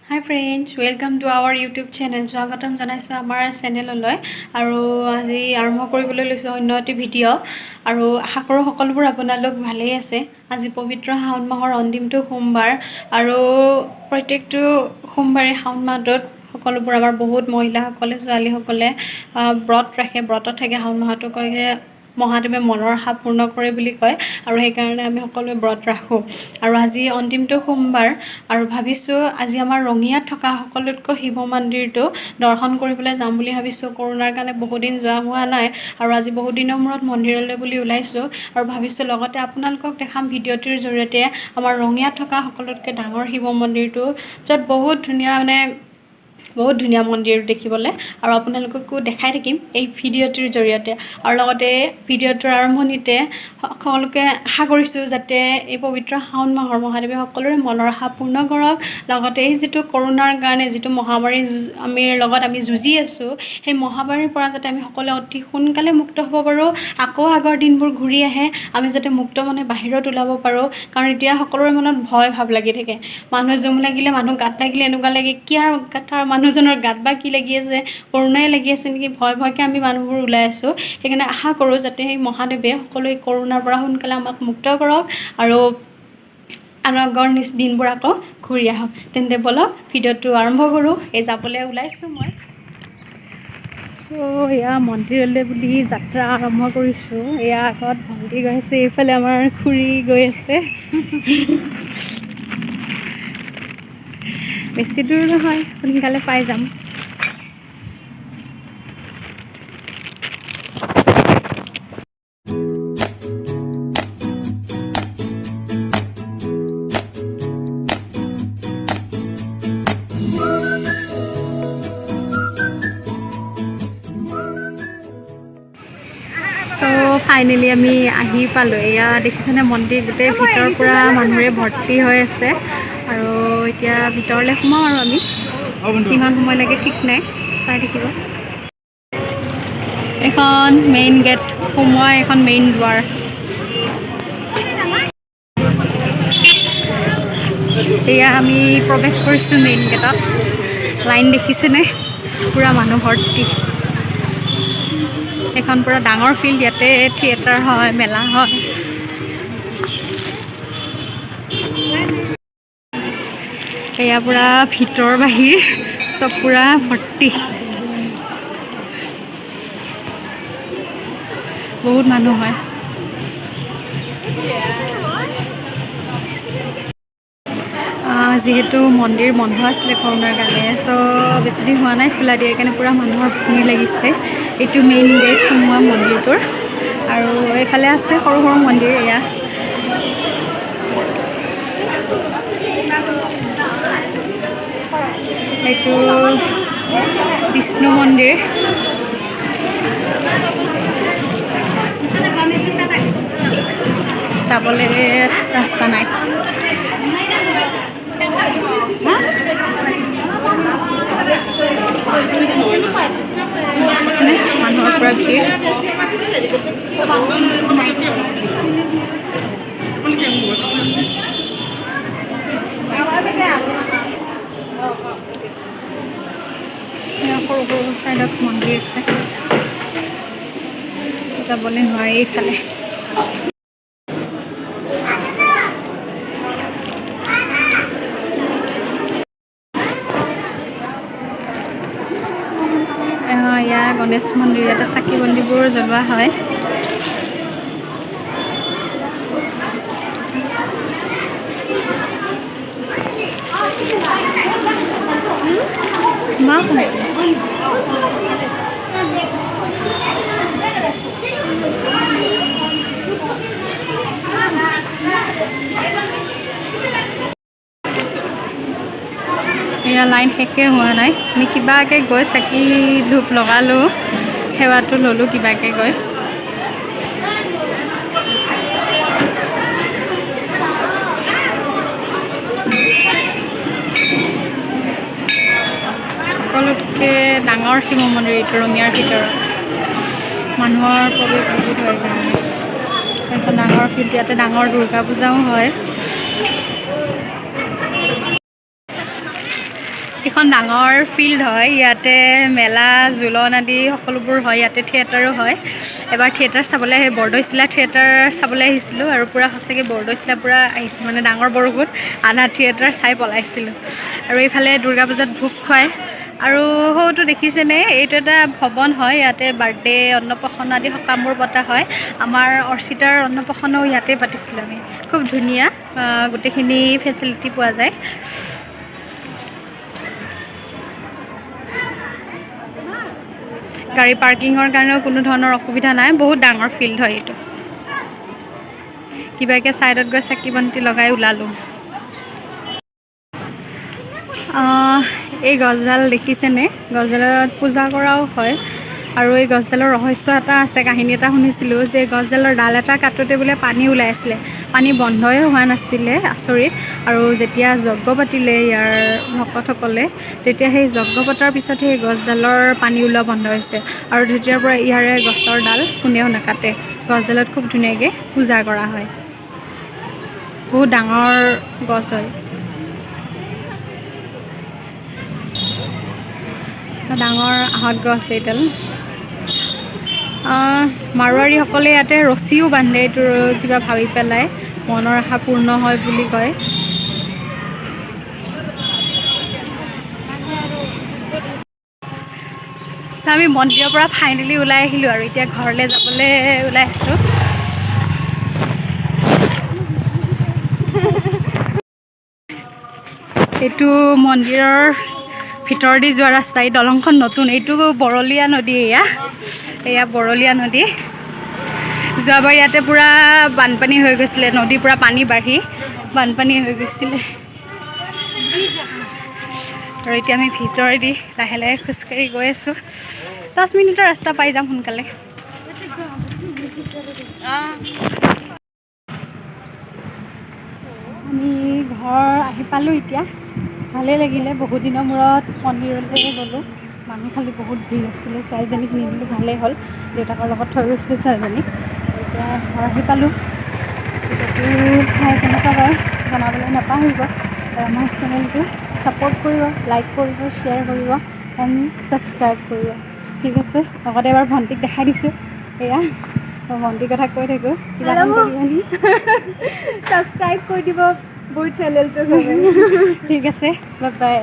Hi friends, welcome to our YouTube channel. স্বাগতম জনাইছো আমাৰ চেনেললৈ আৰু আজি আৰম্ভ কৰিবলৈ লৈছো অন্য এটি ভিডিঅ' আৰু আশা কৰোঁ সকলোবোৰ আপোনালোক ভালেই আছে। আজি পবিত্ৰ শাওণ মাহৰ অন্তিমটো সোমবাৰ আৰু প্ৰত্যেকটো সোমবাৰে শাওণ মাহটোত সকলোবোৰ আমাৰ বহুত মহিলাসকলে ছোৱালীসকলে ব্ৰত ৰাখে, ব্ৰতত থাকে। শাওণ মাহটো কয় যে মহাদেৱে মনৰ আশা পূৰ্ণ কৰে বুলি কয় আৰু সেইকাৰণে আমি সকলোৱে ব্ৰত ৰাখোঁ আৰু আজি অন্তিমটো সোমবাৰ আৰু ভাবিছোঁ আজি আমাৰ ৰঙিয়াত থকা সকলোতকৈ শিৱ মন্দিৰটো দৰ্শন কৰিবলৈ যাম বুলি ভাবিছোঁ। কৰোণাৰ কাৰণে বহুদিন যোৱা হোৱা নাই আৰু আজি বহুত দিনৰ মূৰত মন্দিৰলৈ বুলি ওলাইছোঁ আৰু ভাবিছোঁ লগতে আপোনালোকক দেখাম ভিডিঅ'টিৰ জৰিয়তে আমাৰ ৰঙিয়াত থকা সকলোতকৈ ডাঙৰ শিৱ মন্দিৰটো, য'ত বহুত ধুনীয়া মন্দিৰ দেখিবলৈ আৰু আপোনালোককো দেখাই থাকিম এই ভিডিঅ'টিৰ জৰিয়তে আৰু লগতে ভিডিঅ'টোৰ আৰম্ভণিতে সকলোকে আশা কৰিছোঁ যাতে এই পবিত্ৰ শাওণ মাহৰ মহাদেৱে সকলোৰে মনৰ আশা পূৰ্ণ কৰক। লগতে এই যিটো কৰোণাৰ কাৰণে যিটো মহামাৰীৰ লগত আমি যুঁজি আছোঁ, সেই মহামাৰীৰ পৰা যাতে আমি সকলোৱে অতি সোনকালে মুক্ত হ'ব পাৰোঁ, আকৌ আগৰ দিনবোৰ ঘূৰি আহে, আমি যাতে মুক্ত মনে বাহিৰত ওলাব পাৰোঁ। কাৰণ এতিয়া সকলোৰে মনত ভয় ভাৱ লাগি থাকে। মানুহে জুম লাগিলে, মানুহ গাত লাগিলে এনেকুৱা লাগে কি আৰু মানুহজনৰ গাত বা কি লাগি আছে, কৰোণাই লাগি আছে নেকি, ভয়কৈ আমি মানুহবোৰ ওলাই আছোঁ। সেইকাৰণে আশা কৰোঁ যাতে সেই মহাদেৱে সকলোৱে কৰোণাৰ পৰা সোনকালে আমাক মুক্ত কৰক আৰু আগৰ দিনবোৰ আকৌ ঘূৰি আহক। তেন্তে বলক ভিডিঅ'টো আৰম্ভ কৰোঁ। এই যাবলৈ ওলাইছোঁ মই। এয়া মন্দিৰলৈ বুলি যাত্ৰা আৰম্ভ কৰিছোঁ। এয়া আগত ভণ্টি গৈ আছে, এইফালে আমাৰ খুৰী গৈ আছে। বেছি দূৰ নহয়, সোনকালে পাই যাম। ফাইনেলি আমি আহি পালোঁ। এয়া দেখিছেনে মন্দিৰ গোটেই ভিতৰৰ পৰা মানুহৰে ভৰ্তি হৈ আছে আৰু এতিয়া ভিতৰলৈ সোমাওঁ আৰু আমি কিমান সময় লাগে ঠিক নাই, চাই থাকিব। এখন মেইন গেট সোমোৱা, এখন মেইন দুৱাৰ। এয়া আমি প্ৰৱেশ কৰিছোঁ মেইন গেটত। লাইন দেখিছেনে, পূৰা মানুহ ভৰ্তি। এখন পূৰা ডাঙৰ ফিল্ড, ইয়াতে থিয়েটাৰ হয়, মেলা হয়। এয়া পূৰা ভিতৰ বাহিৰ চব পূৰা ভৰ্তি, বহুত মানুহ হয়। যিহেতু মন্দিৰ বন্ধ আছিলে কৰোণাৰ কাৰণে, বেছিদিন হোৱা নাই খোলা দিয়ে, সেইকাৰণে পূৰা মানুহৰ ভিৰ লাগিছে। এইটো মেইন গেট সোমোৱা মন্দিৰটোৰ আৰু এইফালে আছে সৰু সৰু মন্দিৰ। এয়া এইটো বিষ্ণু মন্দিৰ। যাবলৈ ৰাস্তা নাই। মানুহৰ পৰা ভিৰ। সৰু সৰু চাইডত মন্দিৰ আছে, যাবলৈ নোৱাৰি এইফালে। এয়া গণেশ মন্দিৰ, ইয়াতে চাকি বন্তিবোৰ জ্বলোৱা হয়। এয়া লাইন শেষে হোৱা নাই, আমি কিবাকৈ গৈ চাকি ধূপ লগালোঁ, সেৱাটো ল'লোঁ কিবাকৈ গৈ। সকলোতকৈ ডাঙৰ শিৱ মন্দিৰ এইটো ৰঙিয়াৰ ভিতৰত। মানুহৰ প্ৰৱেশ বহুত হয় কাৰণে এখন ডাঙৰ ফিল্ড, ইয়াতে ডাঙৰ দুৰ্গা পূজাও হয়। এখন ডাঙৰ ফিল্ড হয়, ইয়াতে মেলা জোলন আদি সকলোবোৰ হয়, ইয়াতে থিয়েটাৰো হয়। এবাৰ থিয়েটাৰ চাবলৈ সেই বৰদৈচিলা থিয়েটাৰ চাবলৈ আহিছিলোঁ আৰু পূৰা সঁচাকৈ বৰদৈচিলা পূৰা আহিছিল, মানে ডাঙৰ বৰগোট আধা থিয়েটাৰ চাই পলাইছিলোঁ। আৰু এইফালে দুৰ্গা পূজাত ভোগ খুৱায়। আৰু সৌটো দেখিছেনে, এইটো এটা ভৱন হয়, ইয়াতে বাৰ্থডে অন্নপ্ৰাশন আদি সকামবোৰ পতা হয়। আমাৰ অৰ্চিতাৰ অন্নপ্ৰাশনো ইয়াতে পাতিছিলোঁ আমি। খুব ধুনীয়া, গোটেইখিনি ফেচিলিটি পোৱা যায়। গাড়ী পাৰ্কিঙৰ কাৰণেও কোনো ধৰণৰ অসুবিধা নাই, বহুত ডাঙৰ ফিল্ড হয় এইটো। কিবাকৈ ছাইডত গৈ চাকি বন্তি লগাই ওলালোঁ। এই গছডাল দেখিছেনে, গছডালত পূজা কৰাও হয়। আৰু এই গছডালৰ ৰহস্য এটা আছে, কাহিনী এটা শুনিছিলোঁ যে গছডালৰ ডাল এটা কাটোতে বোলে পানী ওলাই আছিলে, পানী বন্ধই হোৱা নাছিলে, আচৰিত। আৰু যেতিয়া যজ্ঞ পাতিলে ইয়াৰ ভকতসকলে, তেতিয়া সেই যজ্ঞ পতাৰ পিছত সেই গছডালৰ পানী ওলোৱা বন্ধ হৈছে। আৰু তেতিয়াৰ পৰা ইয়াৰে গছৰ ডাল কোনেও নাকাটে, গছডালত খুব ধুনীয়াকৈ পূজা কৰা হয়। বহুত ডাঙৰ গছ হয়, ডাঙৰ আহঁত গছ এইডাল। মাৰোৱাৰীসকলে ইয়াতে ৰছীও বান্ধে, এইটো কিবা ভাবি পেলাই, মনৰ আশা পূৰ্ণ হয় বুলি কয়। আমি মন্দিৰৰ পৰা ফাইনেলি ওলাই আহিলোঁ আৰু এতিয়া ঘৰলৈ যাবলৈ ওলাই আছোঁ। এইটো মন্দিৰৰ ভিতৰেদি যোৱা ৰাস্তা, এই দলংখন নতুন, এইটো বৰলীয়া নদী, এয়া বৰলীয়া নদী। যোৱাবাৰ ইয়াতে পূৰা বানপানী হৈ গৈছিলে, নদীৰ পৰা পানী বাঢ়ি বানপানী হৈ গৈছিলে। আৰু এতিয়া আমি ভিতৰেদি লাহে লাহে খোজকাঢ়ি গৈ আছোঁ। 10 মিনিটৰ ৰাস্তা পাই যাম সোনকালে। আমি ঘৰ আহি পালোঁ এতিয়া, ভালেই লাগিলে। বহুত দিনৰ মূৰত মন্দিৰলৈ গ'লোঁ, মানুহ খালি বহুত ভিৰ আছিলে। ছোৱালীজনীক নিনিলোঁ, ভালেই হ'ল, দেউতাকৰ লগত থৈ গৈছিলোঁ ছোৱালীজনীক। এতিয়া ঘৰ আহি পালোঁ, ভিডিঅ'টো চাই কেনেকুৱা হয় জনাবলৈ নাপাহৰিব। আৰু আমাৰ চেনেলটো ছাপোৰ্ট কৰিব, লাইক কৰিব, শ্বেয়াৰ কৰিব এণ্ড ছাবস্ক্ৰাইব কৰিব। ঠিক আছে, লগতে এবাৰ ভণ্টিক দেখাই দিছোঁ, এয়া মই ভণ্টিৰ কথা কৈ থাকোঁ, ছাবস্ক্ৰাইব কৰি দিব মোৰ চেনেলটো। ঠিক আছে, বাই বাই।